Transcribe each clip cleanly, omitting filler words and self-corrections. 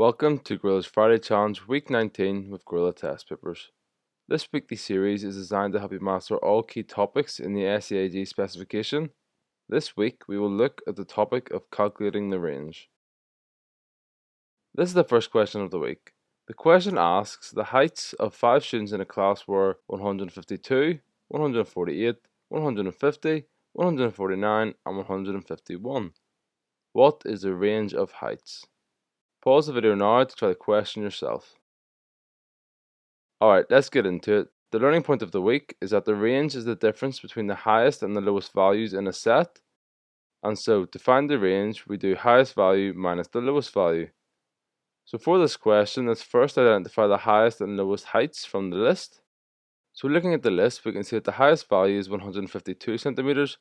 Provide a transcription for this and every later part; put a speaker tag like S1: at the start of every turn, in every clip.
S1: Welcome to Gorilla's Friday Challenge Week 19 with Gorilla Test Papers. This weekly series is designed to help you master all key topics in the SEAG specification. This week we will look at the topic of calculating the range. This is the first question of the week. The question asks the heights of 5 students in a class were 152, 148, 150, 149 and 151. What is the range of heights? Pause the video now to try the question yourself. Alright, let's get into it. The learning point of the week is that the range is the difference between the highest and the lowest values in a set. And so, to find the range, we do highest value minus the lowest value. So for this question, let's first identify the highest and lowest heights from the list. So looking at the list, we can see that the highest value is 152 centimeters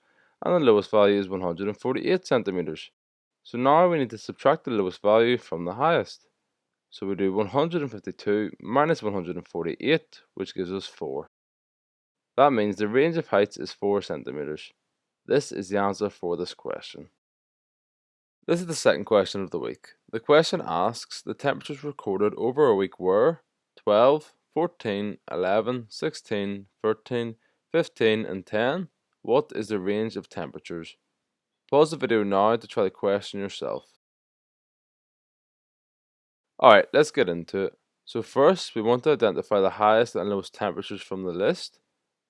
S1: and the lowest value is 148 centimeters. So now we need to subtract the lowest value from the highest. So we do 152 minus 148, which gives us 4. That means the range of heights is 4 centimeters. This is the answer for this question. This is the second question of the week. The question asks the temperatures recorded over a week were 12, 14, 11, 16, 13, 15 and 10. What is the range of temperatures? Pause the video now to try the question yourself. Alright, let's get into it. So first, we want to identify the highest and lowest temperatures from the list.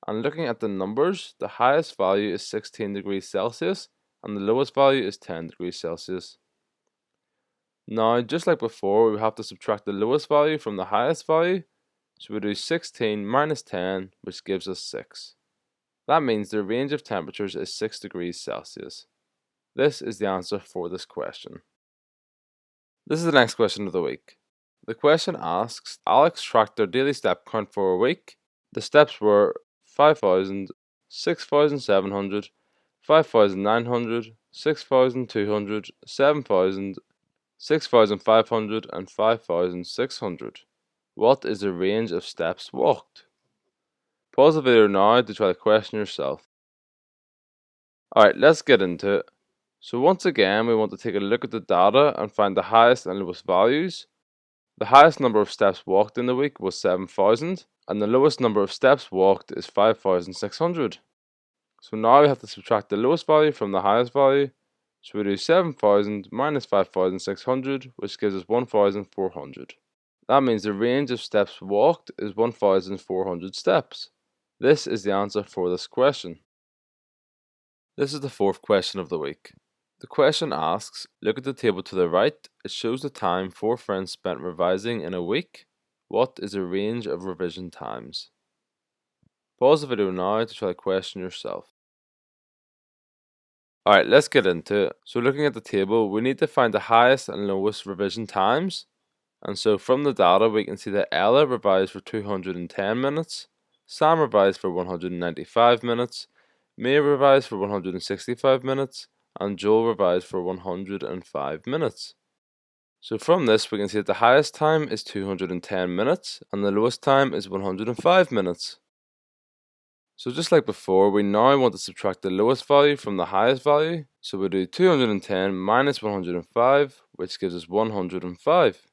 S1: And looking at the numbers, the highest value is 16 degrees Celsius and the lowest value is 10 degrees Celsius. Now, just like before, we have to subtract the lowest value from the highest value. So we do 16 minus 10, which gives us 6. That means the range of temperatures is 6 degrees Celsius. This is the answer for this question. This is the next question of the week. The question asks Alex tracked their daily step count for a week. The steps were 5,000, 6,700, 5,900, 6,200, 7,000, 6,500 and 5,600. What is the range of steps walked? Pause the video now to try the question yourself. Alright, let's get into it. So once again, we want to take a look at the data and find the highest and lowest values. The highest number of steps walked in the week was 7,000 and the lowest number of steps walked is 5,600. So now we have to subtract the lowest value from the highest value. So we do 7,000 minus 5,600, which gives us 1,400. That means the range of steps walked is 1,400 steps. This is the answer for this question. This is the fourth question of the week. The question asks, look at the table to the right. It shows the time 4 friends spent revising in a week. What is the range of revision times? Pause the video now to try the question yourself. Alright, let's get into it. So looking at the table, we need to find the highest and lowest revision times. And so from the data, we can see that Ella revised for 210 minutes, Sam revised for 195 minutes, May revised for 165 minutes, and Joel revised for 105 minutes. So from this, we can see that the highest time is 210 minutes, and the lowest time is 105 minutes. So just like before, we now want to subtract the lowest value from the highest value. So we do 210 minus 105, which gives us 105.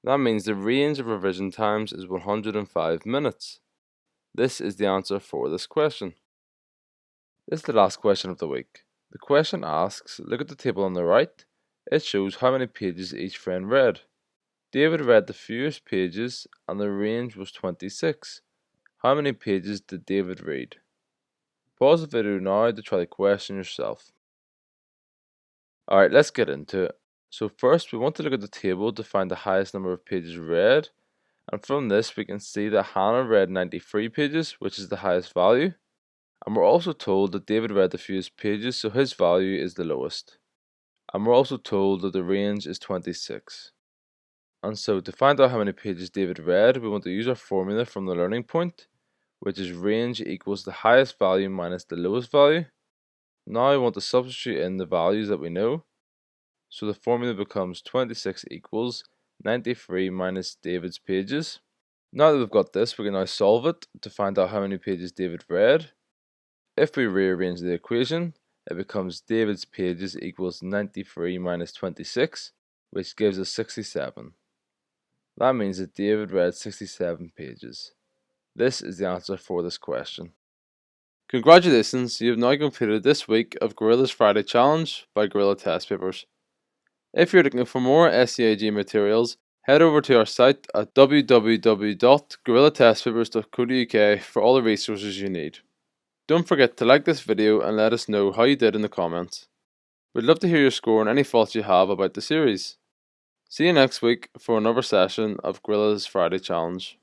S1: That means the range of revision times is 105 minutes. This is the answer for this question. This is the last question of the week. The question asks, look at the table on the right. It shows how many pages each friend read. David read the fewest pages and the range was 26. How many pages did David read? Pause the video now to try the question yourself. Alright, let's get into it. So first we want to look at the table to find the highest number of pages read. And from this we can see that Hannah read 93 pages, which is the highest value. And we're also told that David read the fewest pages, so his value is the lowest. And we're also told that the range is 26. And so to find out how many pages David read, we want to use our formula from the learning point, which is range equals the highest value minus the lowest value. Now we want to substitute in the values that we know. So the formula becomes 26 equals 93 minus David's pages. Now that we've got this, we can now solve it to find out how many pages David read. If we rearrange the equation, it becomes David's pages equals 93 minus 26, which gives us 67. That means that David read 67 pages. This is the answer for this question. Congratulations, you have now completed this week of Gorilla's Friday Challenge by Gorilla Test Papers. If you're looking for more SEAG materials, head over to our site at www.gorillatestpapers.co.uk for all the resources you need. Don't forget to like this video and let us know how you did in the comments. We'd love to hear your score and any thoughts you have about the series. See you next week for another session of Gorilla's Friday Challenge.